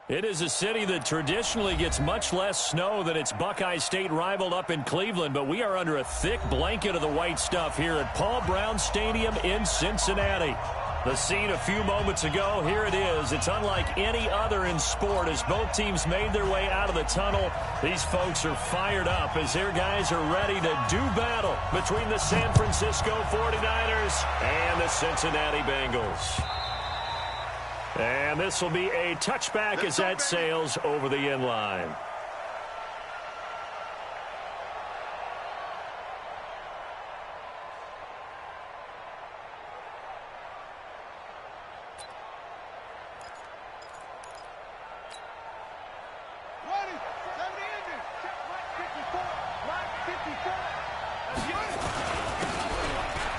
It is a city that traditionally gets much less snow than its Buckeye State rival up in Cleveland, but we are under a thick blanket of the white stuff here at Paul Brown Stadium in Cincinnati. The scene a few moments ago, here it is. It's unlike any other in sport as both teams made their way out of the tunnel. These folks are fired up as their guys are ready to do battle between the San Francisco 49ers and the Cincinnati Bengals. And this will be a touchback as that sails over the end line.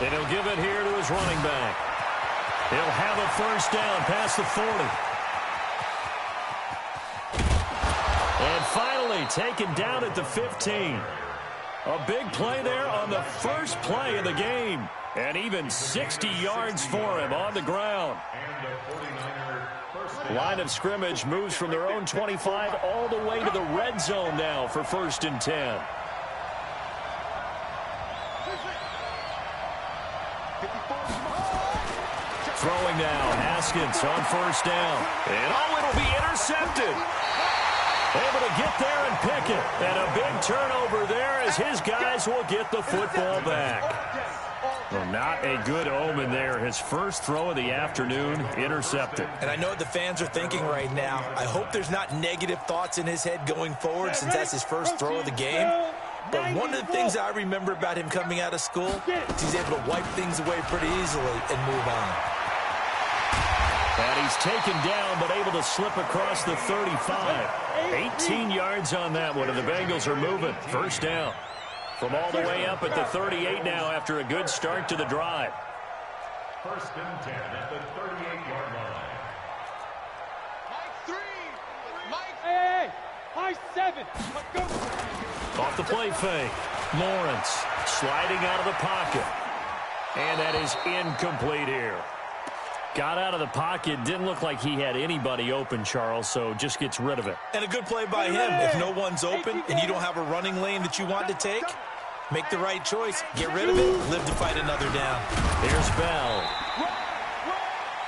And he'll give it here to his running back. He'll have a first down past the 40. And finally taken down at the 15. A big play there on the first play of the game. And even 60 yards for him on the ground. Line of scrimmage moves from their own 25 all the way to the red zone now for 1st and 10. Throwing now, Haskins on first down. And it'll be intercepted. Able to get there and pick it. And a big turnover there as his guys will get the football back. Well, not a good omen there. His first throw of the afternoon, intercepted. And I know what the fans are thinking right now. I hope there's not negative thoughts in his head going forward since that's his first throw of the game. But one of the things I remember about him coming out of school is he's able to wipe things away pretty easily and move on. And he's taken down, but able to slip across the 35. 18 yards on that one, and the Bengals are moving. First down. From all the way up at the 38 now after a good start to the drive. 1st and 10 at the 38-yard line. Mike 7. Go. Off the play fake. Lawrence sliding out of the pocket. And that is incomplete here. Got out of the pocket. Didn't look like he had anybody open, Charles, so just gets rid of it. And a good play by him. If no one's open and you don't have a running lane that you want to take, make the right choice. Get rid of it. Live to fight another down. Here's Bell.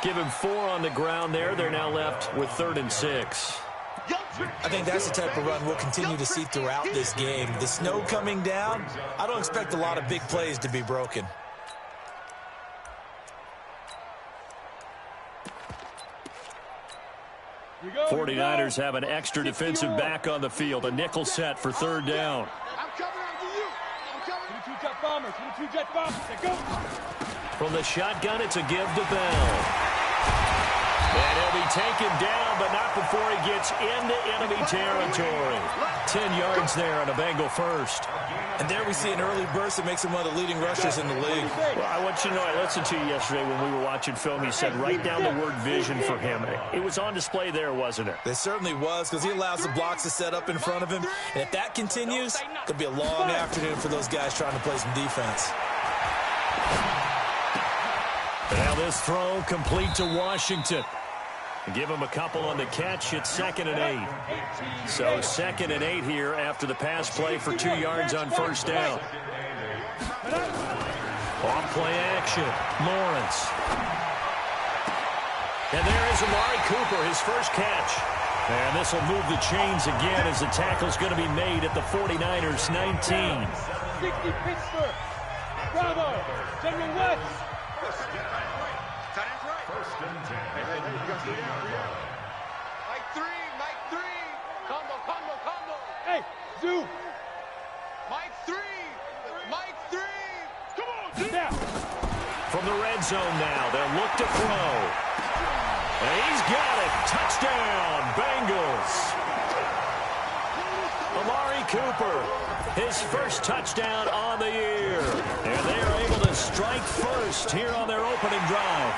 Give him 4 on the ground there. They're now left with 3rd and 6. I think that's the type of run we'll continue to see throughout this game. The snow coming down, I don't expect a lot of big plays to be broken. You go, 49ers have an extra defensive back on the field. A nickel set for 3rd down. I'm coming after you. I'm coming. 2 jet bombers. 2 jet bombers. Go. From the shotgun, it's a give to Bell. And he'll be taken down, but not before he gets into enemy territory. 10 yards there on a Bengal first. And there we see an early burst that makes him one of the leading rushers in the league. Well, I want you to know, I listened to you yesterday when we were watching film. You said write down the word vision for him. It was on display there, wasn't it? It certainly was, because he allows the blocks to set up in front of him. And if that continues, it'll be a long afternoon for those guys trying to play some defense. Now this throw complete to Washington. Give him a couple on the catch. It's 2nd and 8. So 2nd and 8 here after the pass play for 2 yards on first down. Off play action. Lawrence. And there is Amari Cooper, his first catch. And this will move the chains again as the tackle's going to be made at the 49ers 19. 60 Pittsburgh. Bravo. General West. First and 10. Mike 3. Combo. Hey, Zoo. Mike 3. Come on, now. From the red zone now, they'll look to throw. And he's got it. Touchdown, Bengals. Amari Cooper, his first touchdown on the year. And they are able to strike first here on their opening drive.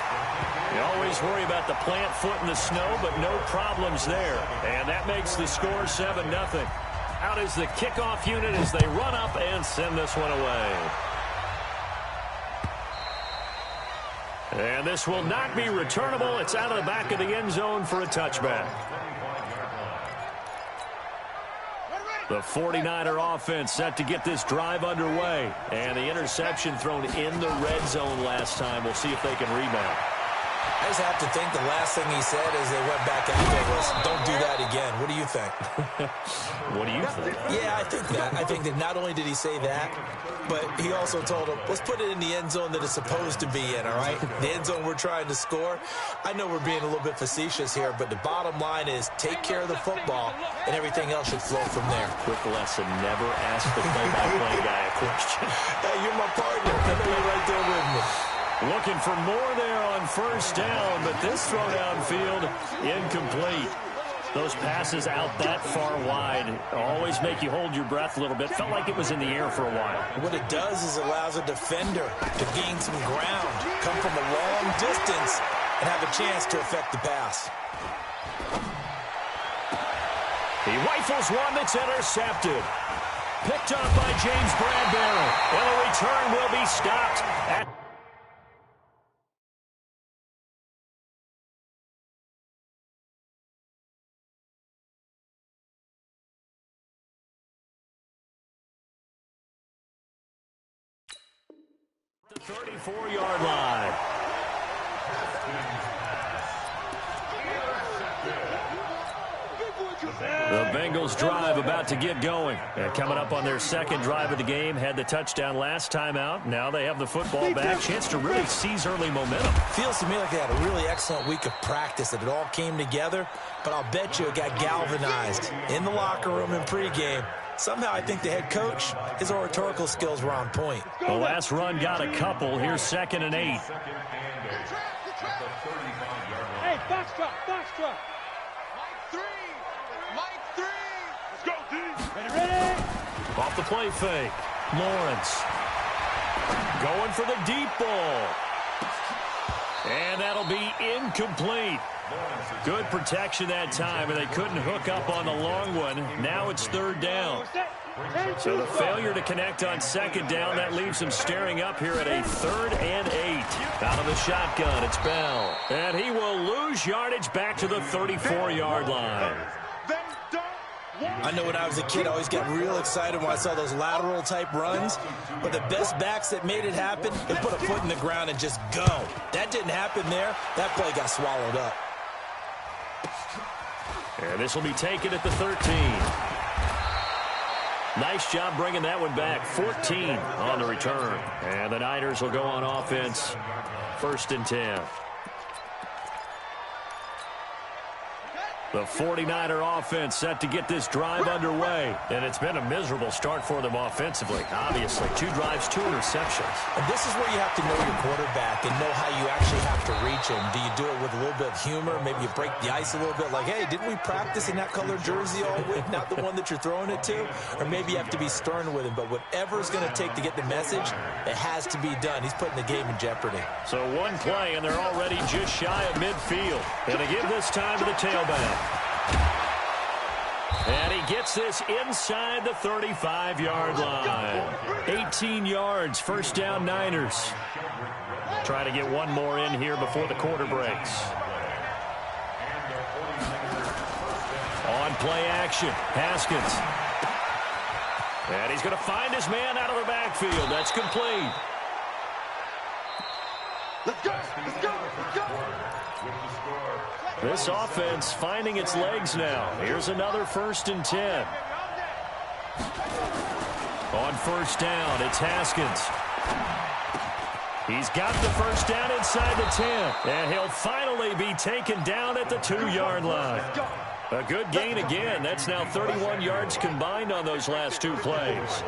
You always worry about the plant foot in the snow, but no problems there. And that makes the score 7-0. Out is the kickoff unit as they run up and send this one away. And this will not be returnable. It's out of the back of the end zone for a touchback. The 49er offense set to get this drive underway. And the interception thrown in the red zone last time. We'll see if they can rebound. I just have to think the last thing he said as they went back out there was, don't do that again. What do you think? What do you think? Yeah, I think that. I think that not only did he say that, but he also told him, let's put it in the end zone that it's supposed to be in, all right? The end zone we're trying to score. I know we're being a little bit facetious here, but the bottom line is take care of the football, and everything else should flow from there. Quick lesson, never ask the play-by-play guy a question. Hey, you're my partner. I know you're right there with me. Looking for more there on first down, but this throw downfield incomplete. Those passes out that far wide always make you hold your breath a little bit. Felt like it was in the air for a while. What it does is allows a defender to gain some ground, come from a long distance, and have a chance to affect the pass. He rifles one that's intercepted. Picked up by James Bradbury. And the return will be stopped at the 34-yard line. The Bengals drive about to get going. Coming up on their second drive of the game. Had the touchdown last time out. Now they have the football back. Chance to really seize early momentum. Feels to me like they had a really excellent week of practice, that it all came together. But I'll bet you it got galvanized in the locker room in pregame. Somehow I think the head coach, his oratorical skills were on point. The last run got a couple. Here's 2nd and 8. Hey, box drop. Mike 3. Let's go, D. Ready. Off the play fake. Lawrence. Going for the deep ball. And that'll be incomplete. Good protection that time, and they couldn't hook up on the long one. Now it's 3rd down. So the failure to connect on 2nd down, that leaves him staring up here at a 3rd and 8. Out of the shotgun, it's Bell. And he will lose yardage back to the 34-yard line. I know when I was a kid, I always got real excited when I saw those lateral-type runs. But the best backs that made it happen, they put a foot in the ground and just go. That didn't happen there. That play got swallowed up. And this will be taken at the 13. Nice job bringing that one back. 14 on the return. And the Niners will go on offense. 1st and 10. The 49er offense set to get this drive underway. And it's been a miserable start for them offensively. Obviously, 2 drives, 2 interceptions. And this is where you have to know your quarterback and know how you actually have to reach him. Do you do it with a little bit of humor? Maybe you break the ice a little bit like, hey, didn't we practice in that color jersey all week? Not the one that you're throwing it to? Or maybe you have to be stern with him. But whatever it's going to take to get the message, it has to be done. He's putting the game in jeopardy. So one play, and they're already just shy of midfield. And they give this time to the tailback. And he gets this inside the 35-yard line. 18 yards, 1st down Niners. Try to get one more in here before the quarter breaks. On play action, Haskins. And he's going to find his man out of the backfield. That's complete. Let's go. This offense finding its legs now. Here's another 1st and 10. On 1st down, it's Haskins. He's got the 1st down inside the 10. And he'll finally be taken down at the 2-yard line. A good gain again. That's now 31 yards combined on those last 2 plays.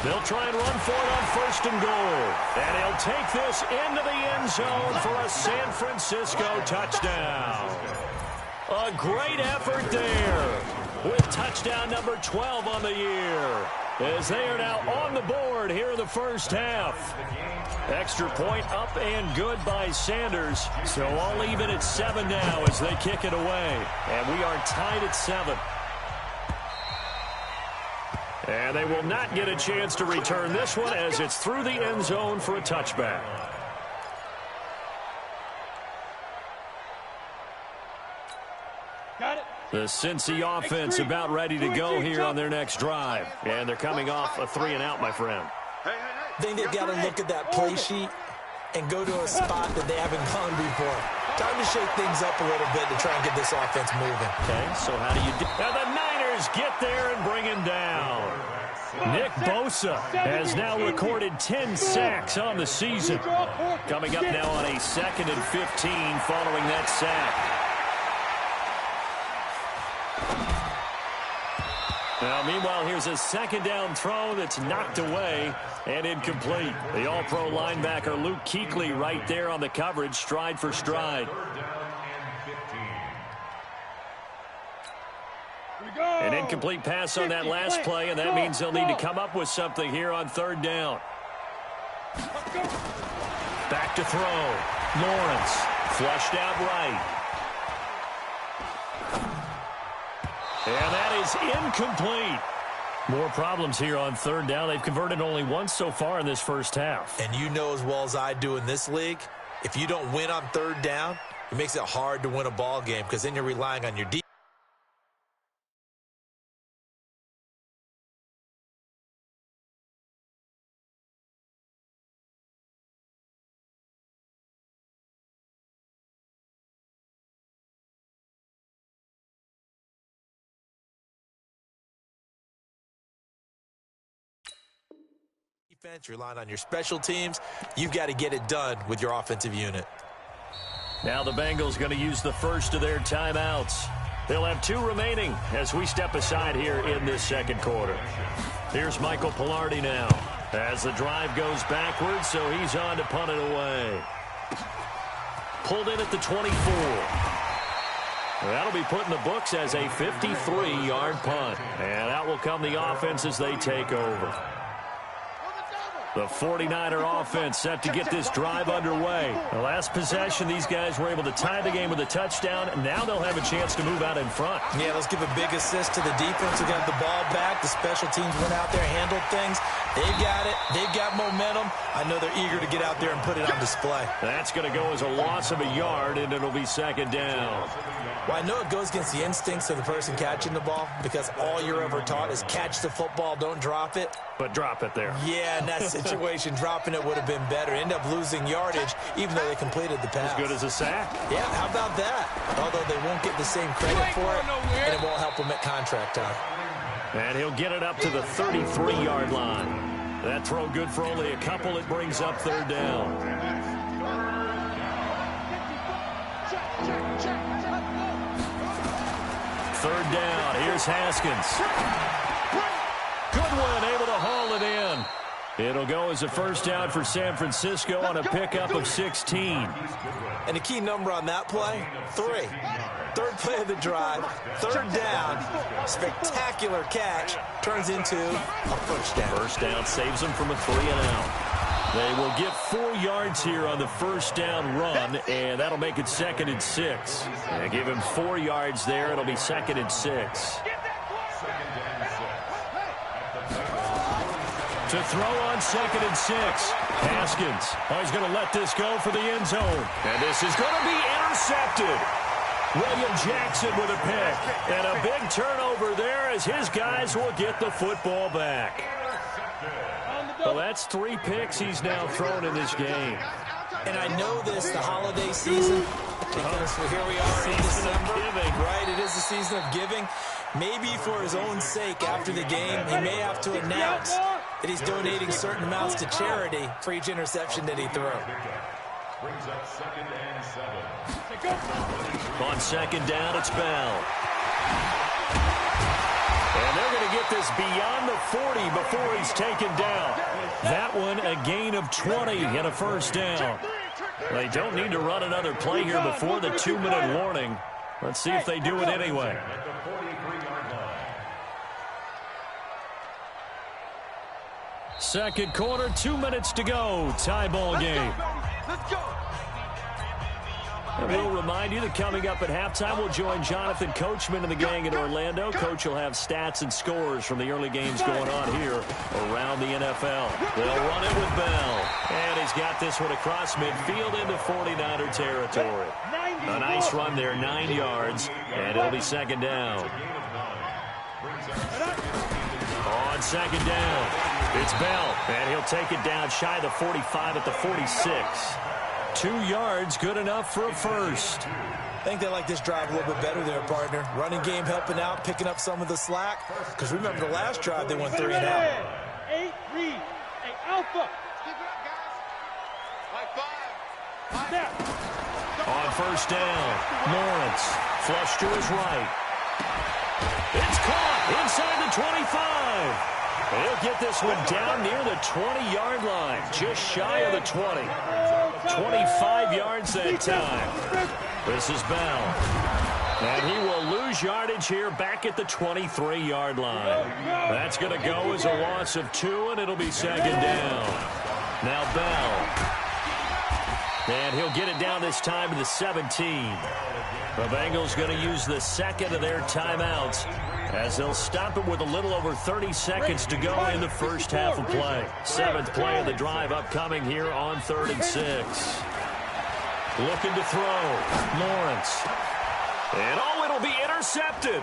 They'll try and run for it on 1st and goal. And he'll take this into the end zone for a San Francisco touchdown. A great effort there with touchdown number 12 on the year, as they are now on the board here in the 1st half. Extra point up and good by Sanders. So all even at 7 now as they kick it away. And we are tied at 7. And they will not get a chance to return this one as it's through the end zone for a touchback. The Cincy offense about ready to go here on their next drive. And they're coming off a 3-and-out, my friend. I think they've got to look at that play sheet and go to a spot that they haven't gone before. Time to shake things up a little bit to try and get this offense moving. Okay, so how do you do? And the Niners get there and bring him down. Nick Bosa has now recorded 10 sacks on the season. Coming up now on a 2nd and 15 following that sack. Now, meanwhile, here's a second down throw that's knocked away and incomplete. The all-pro linebacker Luke Kuechly right there on the coverage, stride for stride. An incomplete pass on that last play, and that means they'll need to come up with something here on 3rd down. Back to throw. Lawrence flushed out right. And that is incomplete. More problems here on 3rd down. They've converted only once so far in this first half. And you know as well as I do in this league, if you don't win on 3rd down, it makes it hard to win a ball game because then you're relying on your defense. Relying on your special teams. You've got to get it done with your offensive unit. Now the Bengals going to use the first of their timeouts. They'll have 2 remaining as we step aside here in this 2nd quarter. Here's Michael Pilardi now as the drive goes backwards, so he's on to punt it away. Pulled in at the 24. That'll be put in the books as a 53-yard punt. And out will come the offense as they take over. The 49er offense set to get this drive underway. The last possession, these guys were able to tie the game with a touchdown. Now they'll have a chance to move out in front. Yeah, let's give a big assist to the defense who got the ball back. The special teams went out there, handled things. They've got it. They've got momentum. I know they're eager to get out there and put it on display. That's going to go as a loss of a yard, and it'll be 2nd down. Well, I know it goes against the instincts of the person catching the ball because all you're ever taught is catch the football, don't drop it. But drop it there. Yeah, in that situation, dropping it would have been better. End up losing yardage, even though they completed the pass. As good as a sack. Yeah, how about that? Although they won't get the same credit for it, and it won't help them at contract time. And he'll get it up to the 33-yard line. That throw good for only a couple. It brings up 3rd down. Third down. Here's Haskins. Goodwin able to haul it in. It'll go as a first down for San Francisco on a pickup of 16. And the key number on that play, 3. 3rd play of the drive, 3rd down, spectacular catch, turns into a first down. First down saves them from a 3-and-out. They will get 4 yards here on the first down run, and that'll make it 2nd and 6. And give him 4 yards there. It'll be 2nd and 6. To throw on 2nd and 6. Haskins. Oh, he's going to let this go for the end zone. And this is going to be intercepted. William Jackson with a pick. And a big turnover there as his guys will get the football back. Well, that's 3 picks he's now thrown in this game. And I know this, the holiday season, because here we are in December. Right, it is the season of giving. Maybe for his own sake after the game, he may have to announce that he's donating certain amounts to charity for each interception that he threw. On 2nd down, it's Bell. And they're going to get this beyond the 40 before he's taken down. That one, a gain of 20 and a first down. They don't need to run another play here before the 2-minute warning. Let's see if they do it anyway. Second quarter, 2 minutes to go. Tie ball game. Let's go. And we'll remind you that coming up at halftime, we'll join Jonathan Coachman and the gang in Orlando. Coach will have stats and scores from the early games going on here around the NFL. They'll run it with Bell. And he's got this one across midfield into 49er territory. A nice run there, 9 yards, and it'll be second down. On second down, it's Bell, and he'll take it down shy of the 45 at the 46. 2 yards, good enough for a first. I think they like this drive a little bit better there, partner. Running game helping out, picking up some of the slack. Because remember the last drive, they went 3 and out. 8, 3, 8, alpha. Keep it up, guys. Like 5. Snap. On first down, Lawrence, flush to his right. It's caught inside the 25. He'll get this one down near the 20-yard line, just shy of the 20. 25 yards that time. This is Bell. And he will lose yardage here back at the 23-yard line. That's going to go as a loss of 2, and it'll be second down. Now Bell. And he'll get it down this time to the 17. The Bengals going to use the second of their timeouts as they'll stop it with a little over 30 seconds to go in the first half of play. 7th play of the drive upcoming here on 3rd and 6. Looking to throw. Lawrence. And it'll be intercepted.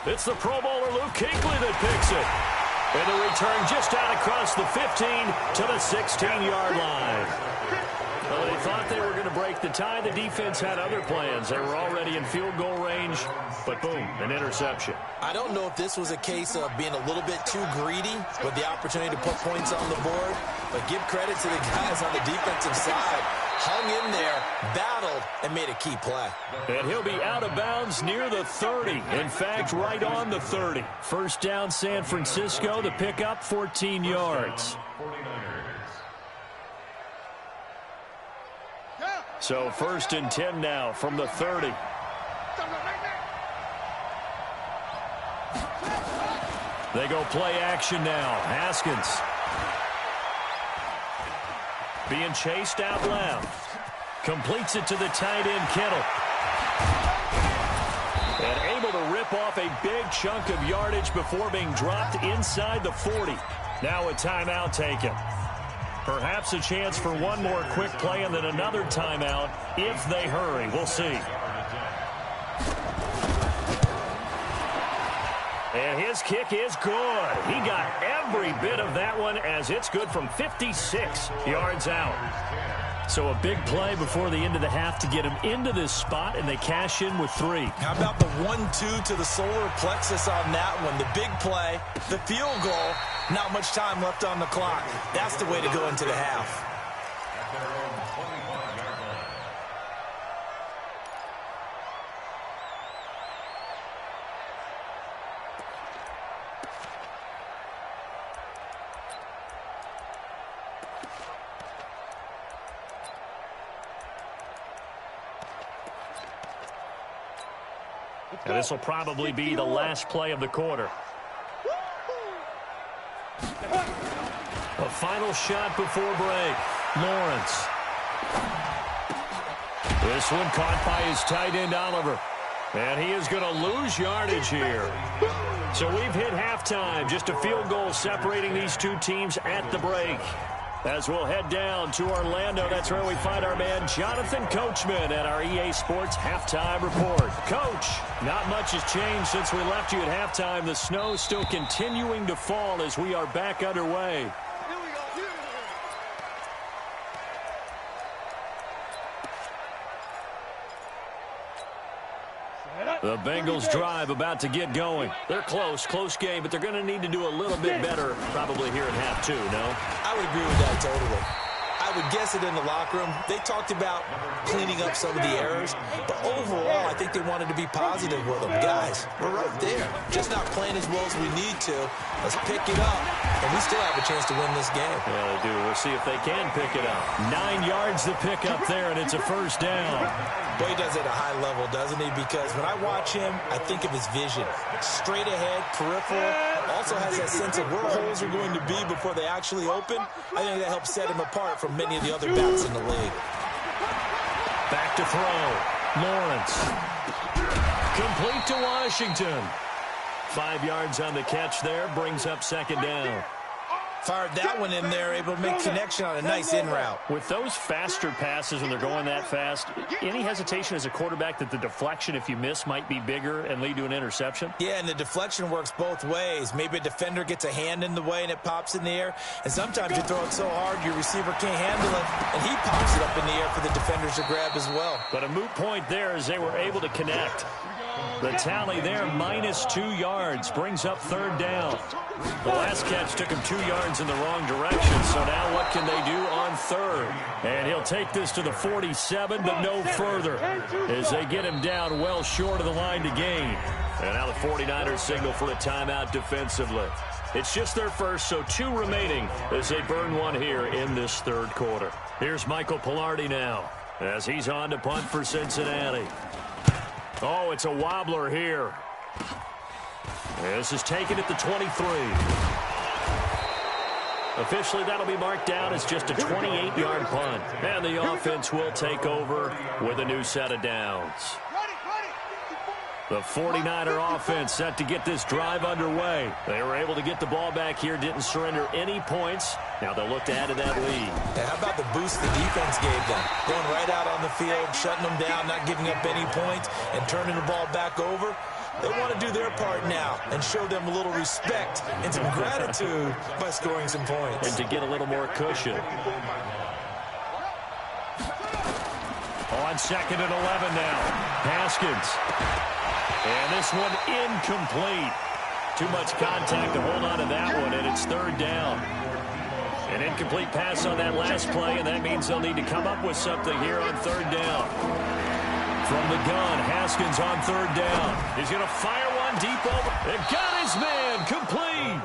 It's the Pro Bowler Luke Kuechly that picks it. And the return just out across the 15 to the 16-yard line. Well, they thought they were going to break the tie. The defense had other plans. They were already in field goal range, but boom, an interception. I don't know if this was a case of being a little bit too greedy with the opportunity to put points on the board, but give credit to the guys on the defensive side. Hung in there, battled, and made a key play. And he'll be out of bounds near the 30. In fact, right on the 30. First down, San Francisco. The pickup, 14 yards. So 1st and 10 now from the 30. They go play action now. Haskins. Being chased out left. Completes it to the tight end, Kittle. And able to rip off a big chunk of yardage before being dropped inside the 40. Now a timeout taken. Perhaps a chance for one more quick play and then another timeout if they hurry. We'll see. And his kick is good. He got every bit of that one as it's good from 56 yards out. So a big play before the end of the half to get him into this spot, and they cash in with 3. How about the 1-2 to the solar plexus on that one? The big play, the field goal, not much time left on the clock. That's the way to go into the half. And this will probably be the last play of the quarter. A final shot before break. Lawrence. This one caught by his tight end, Oliver. And he is going to lose yardage here. So we've hit halftime. Just a field goal separating these two teams at the break. As we'll head down to Orlando, that's where we find our man Jonathan Coachman at our EA Sports Halftime Report. Coach, not much has changed since we left you at halftime. The snow still continuing to fall as we are back underway. The Bengals drive about to get going. They're close game, but they're going to need to do a little bit better probably here in half 2, no? I would agree with that totally. I would guess it in the locker room. They talked about cleaning up some of the errors, but overall, I think they wanted to be positive with them. Guys, we're right there. Just not playing as well as we need to. Let's pick it up, and we still have a chance to win this game. Yeah, they do. We'll see if they can pick it up. 9 yards to pick up there, and it's a first down. Boy, he does it at a high level, doesn't he? Because when I watch him, I think of his vision. Straight ahead, peripheral. Also has that sense of where holes are going to be before they actually open. I think that helps set him apart from many of the other backs in the league. Back to throw. Lawrence. Complete to Washington. 5 yards on the catch there. Brings up second down. Fired that one in there, able to make connection on a nice in route. With those faster passes when they're going that fast, any hesitation as a quarterback that the deflection, if you miss, might be bigger and lead to an interception? Yeah, and the deflection works both ways. Maybe a defender gets a hand in the way and it pops in the air. And sometimes you throw it so hard your receiver can't handle it, and he pops it up in the air for the defenders to grab as well. But a moot point there as they were able to connect. The tally there, -2 yards, brings up third down. The last catch took him 2 yards in the wrong direction, so now what can they do on third? And he'll take this to the 47, but no further, as they get him down well short of the line to gain. And now the 49ers signal for a timeout defensively. It's just their first, so 2 remaining as they burn one here in this third quarter. Here's Michael Pilardi now as he's on to punt for Cincinnati. Oh, it's a wobbler here. This is taken at the 23. Officially, that'll be marked down as just a 28-yard punt. And the offense will take over with a new set of downs. The 49er offense set to get this drive underway. They were able to get the ball back here, didn't surrender any points. Now they'll look to add to that lead. Yeah, how about the boost the defense gave them? Going right out on the field, shutting them down, not giving up any points, and turning the ball back over. They want to do their part now and show them a little respect and some gratitude by scoring some points. And to get a little more cushion. On 2nd and 11 now. Haskins. And this one incomplete. Too much contact to hold on to that one, and it's third down. An incomplete pass on that last play, and that means they'll need to come up with something here on third down. From the gun, Haskins on third down. He's going to fire one deep over. It got his man complete.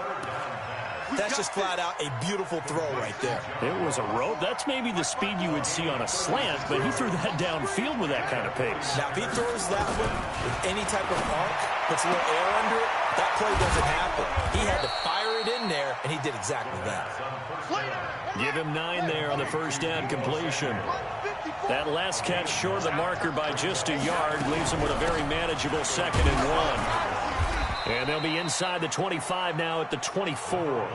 That's just flat out a beautiful throw right there. It was a rope. That's maybe the speed you would see on a slant, but he threw that downfield with that kind of pace. Now, if he throws that one with any type of arc, puts a little air under it, that play doesn't happen. He had to fire it in there, and he did exactly that. Give him 9 there on the first down completion. That last catch short of the marker by just a yard leaves him with a very manageable 2nd and 1. And they'll be inside the 25 now at the 24.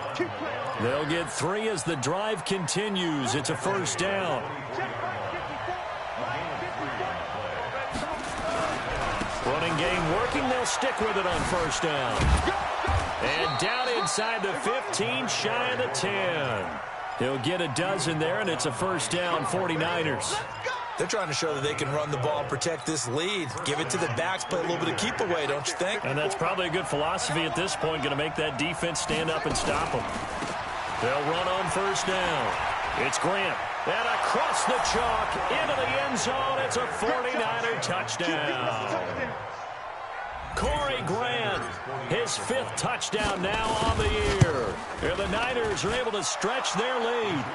They'll get 3 as the drive continues. It's a first down. Running game working. They'll stick with it on first down. And down inside the 15, shy of the 10. He'll get a dozen there, and it's a first down, 49ers. They're trying to show that they can run the ball, protect this lead. Give it to the backs, play a little bit of keep away, don't you think? And that's probably a good philosophy at this point, going to make that defense stand up and stop them. They'll run on first down. It's Grant. And across the chalk, into the end zone. It's a 49er touchdown. Corey Grant, his 5th touchdown now on the year. And the Niners are able to stretch their lead.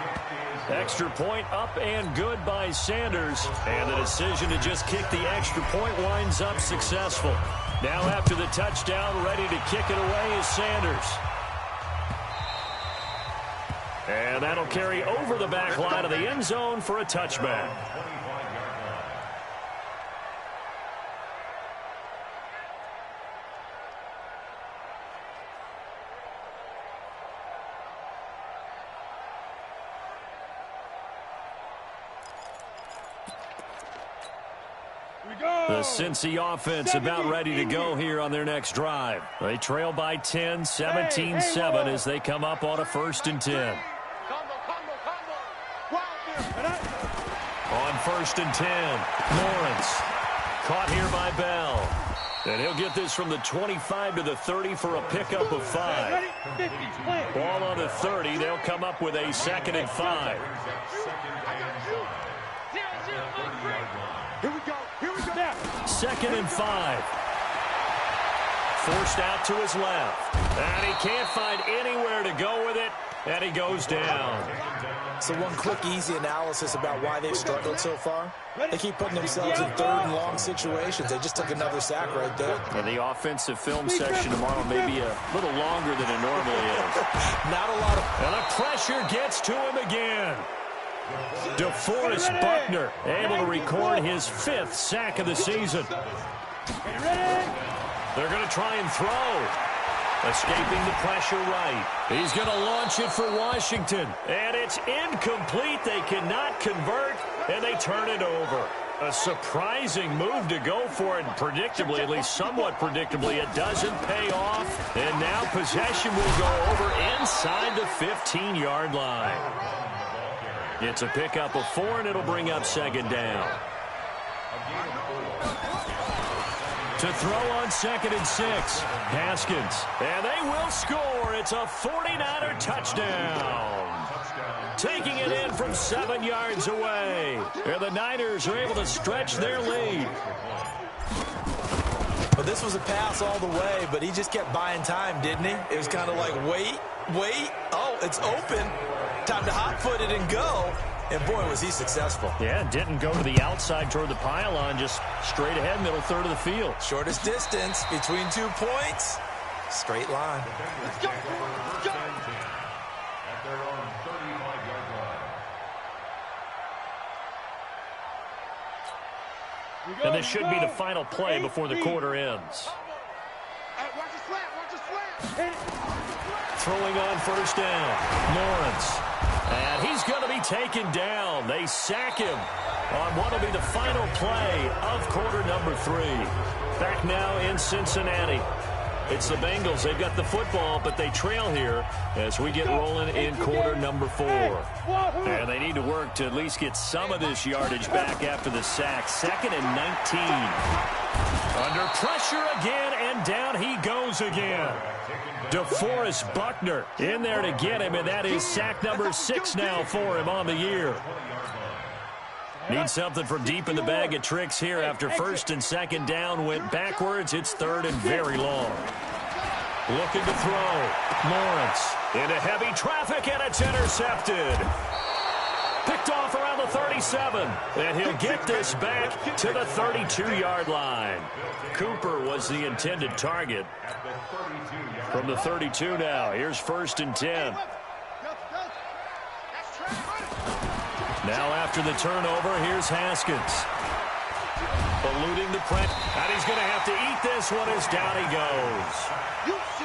Extra point up and good by Sanders. And the decision to just kick the extra point winds up successful. Now after the touchdown, ready to kick it away is Sanders. And that'll carry over the back line of the end zone for a touchback. The Cincy offense about ready to go here on their next drive. They trail by 10, 17-7 as they come up on a 1st and 10. On 1st and 10, Lawrence. Caught here by Bell. And he'll get this from the 25 to the 30 for a pickup of 5. Ball on the 30. They'll come up with a 2nd and 5. Here we go. Here we go. Now. 2nd and 5. Forced out to his left. And he can't find anywhere to go with it. And he goes down. So one quick, easy analysis about why they've struggled so far. They keep putting themselves in 3rd and long situations. They just took another sack right there. And the offensive film section tomorrow may be a little longer than it normally is. Not a lot of... And the pressure gets to him again. DeForest Buckner able to record his 5th sack of the season. They're going to try and throw. Escaping the pressure right. He's going to launch it for Washington. And it's incomplete. They cannot convert, and they turn it over. A surprising move to go for it, and predictably, at least somewhat predictably, it doesn't pay off. And now possession will go over inside the 15-yard line. It's a pickup of 4, and it'll bring up second down. To throw on 2nd and 6, Haskins. And they will score. It's a 49er touchdown. Taking it in from 7 yards away. And the Niners are able to stretch their lead. Well, this was a pass all the way, but he just kept buying time, didn't he? It was kind of like, wait. Oh, it's open. Time to hot-foot it and go. And, boy, was he successful. Yeah, didn't go to the outside toward the pylon, just straight ahead, middle third of the field. Shortest distance between 2 points. Straight line. Let's go. At their own 35-yard line. And this should be the final play before the quarter ends. Watch the slant. Throwing on first down, Lawrence. And he's going to be taken down. They sack him on what will be the final play of quarter number 3. Back now in Cincinnati. It's the Bengals. They've got the football, but they trail here as we get rolling in quarter number 4. And they need to work to at least get some of this yardage back after the sack. 2nd and 19. Under pressure again, and down he goes again. DeForest Buckner in there to get him, and that is sack number 6 now for him on the year. Need something from deep in the bag of tricks here after 1st and 2nd down went backwards. It's 3rd and very long. Looking to throw. Lawrence into heavy traffic, and it's intercepted. Picked off around the 37, and he'll get this back to the 32-yard line. Cooper was the intended target. From the 32 now, here's 1st and 10. Now after the turnover, here's Haskins. Eluding the press, and he's going to have to eat this one as down he goes.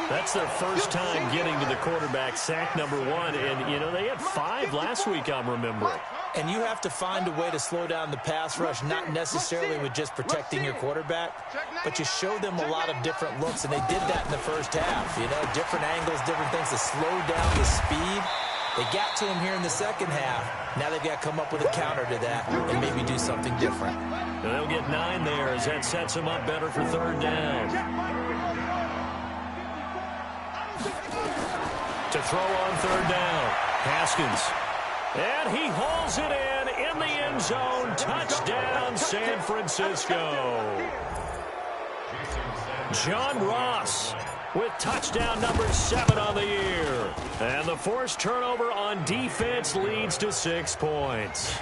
That's their first time getting to the quarterback, sack number 1. And, you know, they had 5 last week, I'm remembering. And you have to find a way to slow down the pass rush, not necessarily with just protecting your quarterback, but you show them a lot of different looks, and they did that in the first half. You know, different angles, different things to slow down the speed. They got to him here in the second half. Now they've got to come up with a counter to that and maybe do something different. And they'll get 9 there as that sets them up better for 3rd down. To throw on 3rd down, Haskins. And he hauls it in the end zone. Touchdown, San Francisco. John Ross with touchdown number 7 on the year. And the forced turnover on defense leads to 6 points.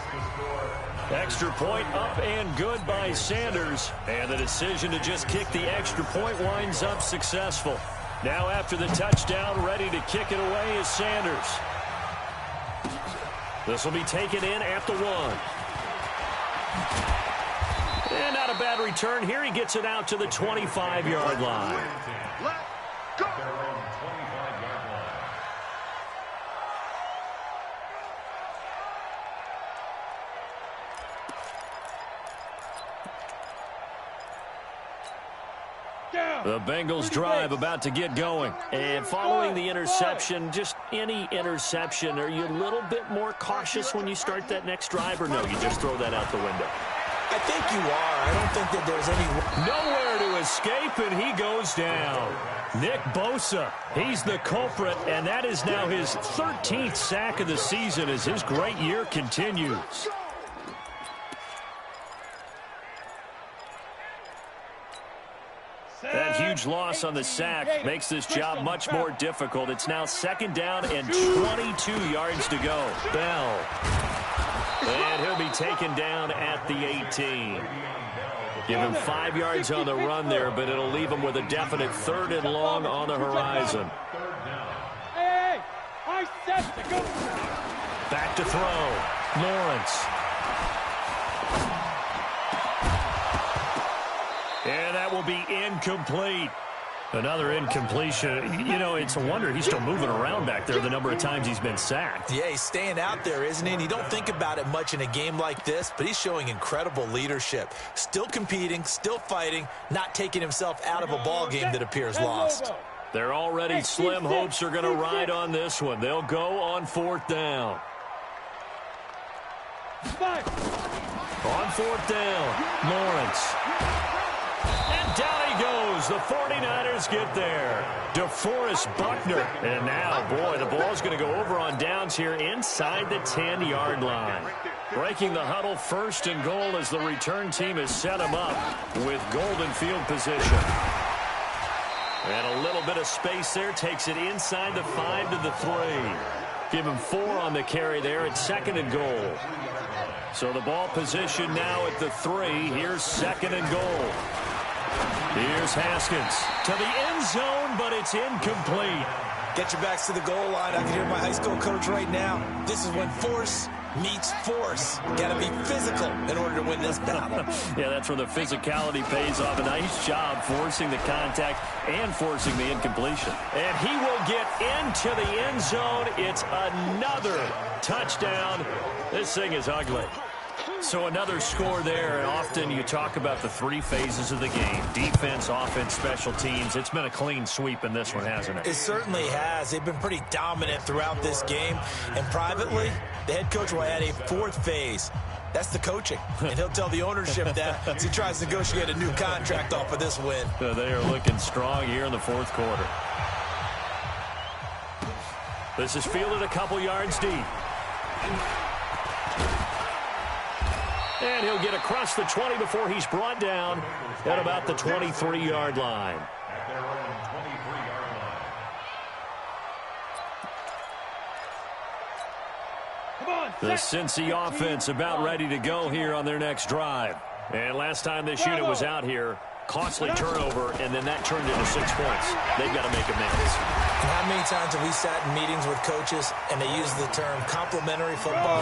Extra point up and good by Sanders. And the decision to just kick the extra point winds up successful. Now after the touchdown, ready to kick it away is Sanders. This will be taken in at the 1. And not a bad return here. He gets it out to the 25-yard line. Their own 25-yard line. The Bengals drive about to get going. And following the interception, just any interception, are you a little bit more cautious when you start that next drive, or no, you just throw that out the window? I think you are. I don't think that there's any... Nowhere to escape, and he goes down. Nick Bosa, he's the culprit, and that is now his 13th sack of the season as his great year continues. That huge loss on the sack makes this job much more difficult. It's now 2nd down and 22 yards to go. Bell. And he'll be taken down at the 18. Give him 5 yards on the run there, but it'll leave him with a definite 3rd and long on the horizon. Hey, I said to go. Back to throw. Lawrence. And that will be incomplete. Another incompletion. You know, it's a wonder he's still moving around back there the number of times he's been sacked. Yeah, he's staying out there, isn't he? And you don't think about it much in a game like this, but he's showing incredible leadership. Still competing, still fighting, not taking himself out of a ball game that appears lost. They're already slim hopes are going to ride on this one. They'll go on 4th down. On 4th down, Lawrence. And down he goes. The 49ers get there. DeForest Buckner. And now, boy, the ball's going to go over on downs here inside the 10-yard line. Breaking the huddle, 1st and goal as the return team has set him up with golden field position. And a little bit of space there. Takes it inside the 5 to the 3. Give him 4 on the carry there at 2nd and goal. So the ball position now at the 3. Here's 2nd and goal. Here's Haskins to the end zone, but it's incomplete. Get your backs to the goal line. I can hear my high school coach right now. This is when force meets force. Got to be physical in order to win this battle. Yeah, that's where the physicality pays off. A nice job forcing the contact and forcing the incompletion. And he will get into the end zone. It's another touchdown. This thing is ugly. So another score there, and often you talk about the 3 phases of the game. Defense, offense, special teams. It's been a clean sweep in this one, hasn't it? It certainly has. They've been pretty dominant throughout this game. And privately, the head coach will add a 4th phase. That's the coaching. And he'll tell the ownership that as he tries to negotiate a new contract off of this win. They are looking strong here in the 4th quarter. This is fielded a couple yards deep. And he'll get across the 20 before he's brought down at about the 23-yard line. At their own 23-yard line. Come on, The Cincy offense about ready to go here on their next drive. And last time this unit was out here, costly turnover, and then that turned into 6 points. They've got to make amends. And how many times have we sat in meetings with coaches and they use the term complementary football?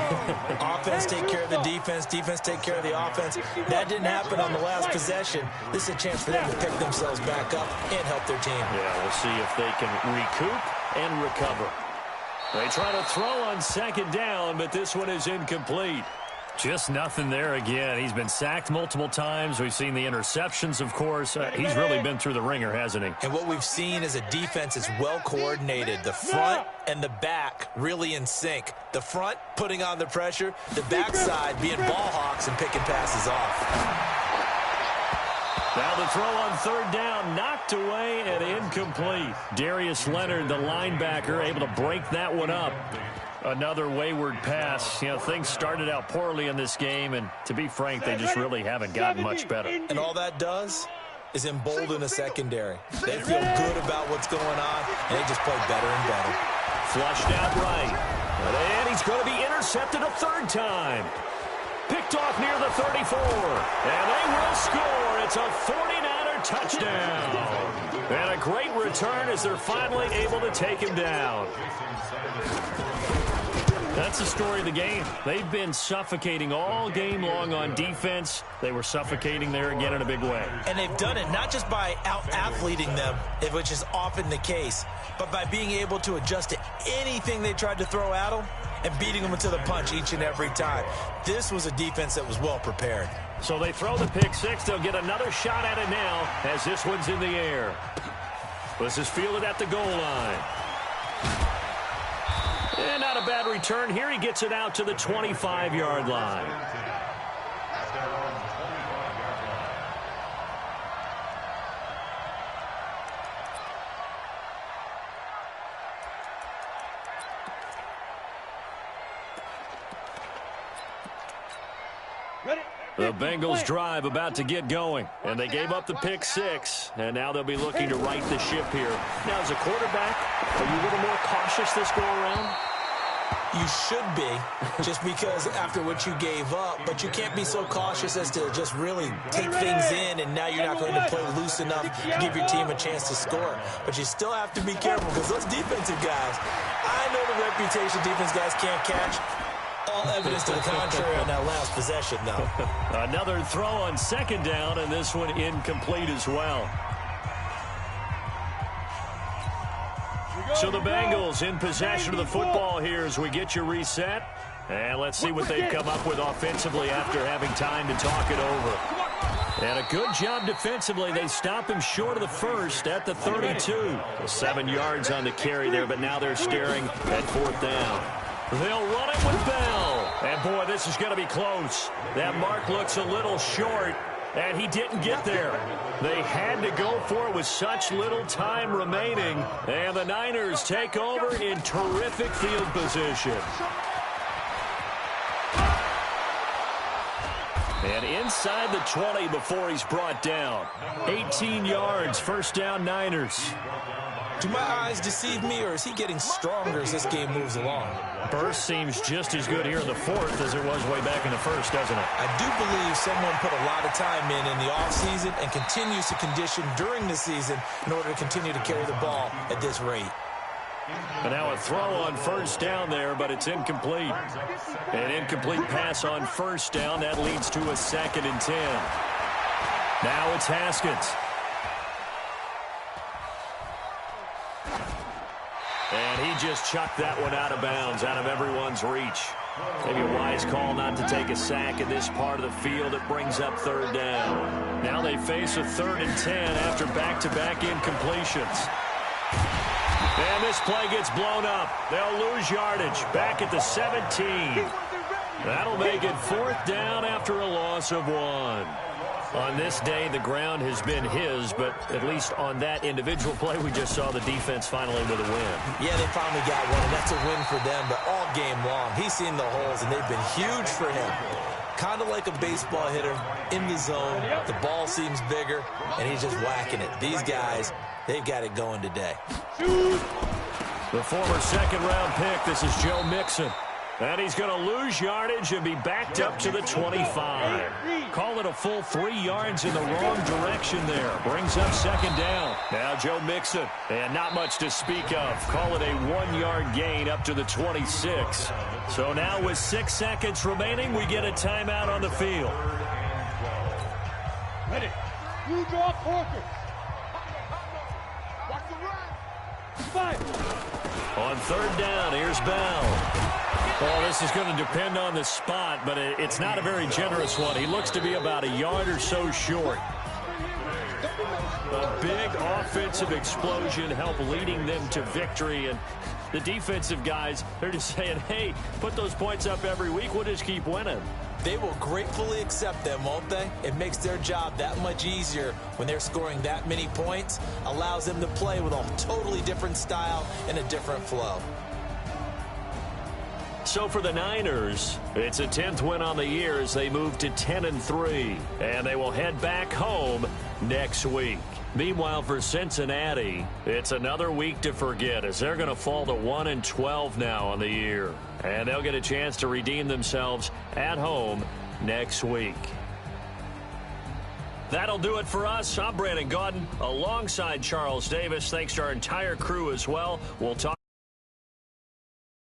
Offense take care of the defense, defense take care of the offense. That didn't happen on the last possession. This is a chance for them to pick themselves back up and help their team. Yeah, we'll see if they can recoup and recover. They try to throw on 2nd down, but this one is incomplete. Just nothing there again. He's been sacked multiple times. We've seen the interceptions, of course. He's really been through the ringer, hasn't he? And what we've seen is a defense that's well coordinated. The front and the back really in sync. The front putting on the pressure. The backside being ball hawks and picking passes off. Now the throw on 3rd down, knocked away and incomplete. Darius Leonard, the linebacker, able to break that one up. Another wayward pass. You know, things started out poorly in this game, and to be frank, they just really haven't gotten much better. And all that does is embolden the secondary. They feel good about what's going on, and they just play better and better. Flushed out right. And he's going to be intercepted a 3rd time. Picked off near the 34. And they will score. It's a 49er touchdown. And a great return as they're finally able to take him down. That's the story of the game. They've been suffocating all game long on defense. They were suffocating there again in a big way. And they've done it not just by out-athleting them, which is often the case, but by being able to adjust to anything they tried to throw at them and beating them to the punch each and every time. This was a defense that was well prepared. So they throw the pick 6. They'll get another shot at it now as this one's in the air. This is fielded at the goal line. And not a bad return. Here he gets it out to the 25-yard line. The Bengals drive about to get going, and they gave up the pick 6, and now they'll be looking to right the ship here. Now, as a quarterback, are you a little more cautious this go-around? You should be, just because after what you gave up, but you can't be so cautious as to just really take things in, and now you're not going to play loose enough to give your team a chance to score. But you still have to be careful, because those defensive guys, I know the reputation defense guys can't catch. All evidence to the contrary on that last possession, though. Another throw on 2nd down, and this one incomplete as well. So the Bengals in possession of the football here as we get you reset. And let's see what they've come up with offensively after having time to talk it over. And a good job defensively. They stop him short of the first at the 32. 7 yards on the carry there, but now they're staring at 4th down. They'll run it with Bell. And, boy, this is going to be close. That mark looks a little short, and he didn't get there. They had to go for it with such little time remaining. And the Niners take over in terrific field position. And inside the 20 before he's brought down. 18 yards, 1st down Niners. Do my eyes deceive me, or is he getting stronger as this game moves along? Burst seems just as good here in the 4th as it was way back in the 1st, doesn't it? I do believe someone put a lot of time in the offseason and continues to condition during the season in order to continue to carry the ball at this rate. And now a throw on 1st down there, but it's incomplete. An incomplete pass on 1st down. That leads to a 2nd and 10. Now it's Haskins. And he just chucked that one out of bounds, out of everyone's reach. Maybe a wise call not to take a sack in this part of the field. It brings up 3rd down. Now they face a 3rd and 10 after back-to-back incompletions. And this play gets blown up. They'll lose yardage. Back at the 17. That'll make it 4th down after a loss of 1. On this day, the ground has been his, but at least on that individual play, we just saw the defense finally with a win. Yeah, they finally got one, and that's a win for them, but all game long, he's seen the holes, and they've been huge for him. Kind of like a baseball hitter in the zone. The ball seems bigger, and he's just whacking it. These guys, they've got it going today. The former 2nd-round pick, this is Joe Mixon. And he's going to lose yardage and be backed up to the 25. Call it a full 3 yards in the wrong direction there. Brings up 2nd down. Now Joe Mixon. And not much to speak of. Call it a 1-yard gain up to the 26. So now with 6 seconds remaining, we get a timeout on the field. Ready. You draw focus. Watch the run. 5. On 3rd down, here's Bell. Well, this is going to depend on the spot, but it's not a very generous one. He looks to be about a yard or so short. A big offensive explosion helped leading them to victory, and the defensive guys, they're just saying, hey, put those points up every week. We'll just keep winning. They will gratefully accept them, won't they? It makes their job that much easier when they're scoring that many points. Allows them to play with a totally different style and a different flow. So for the Niners, it's a 10th win on the year as they move to 10-3, and they will head back home next week. Meanwhile, for Cincinnati, it's another week to forget as they're going to fall to 1-12 now on the year, and they'll get a chance to redeem themselves at home next week. That'll do it for us. I'm Brandon Gaudin alongside Charles Davis. Thanks to our entire crew as well. We'll talk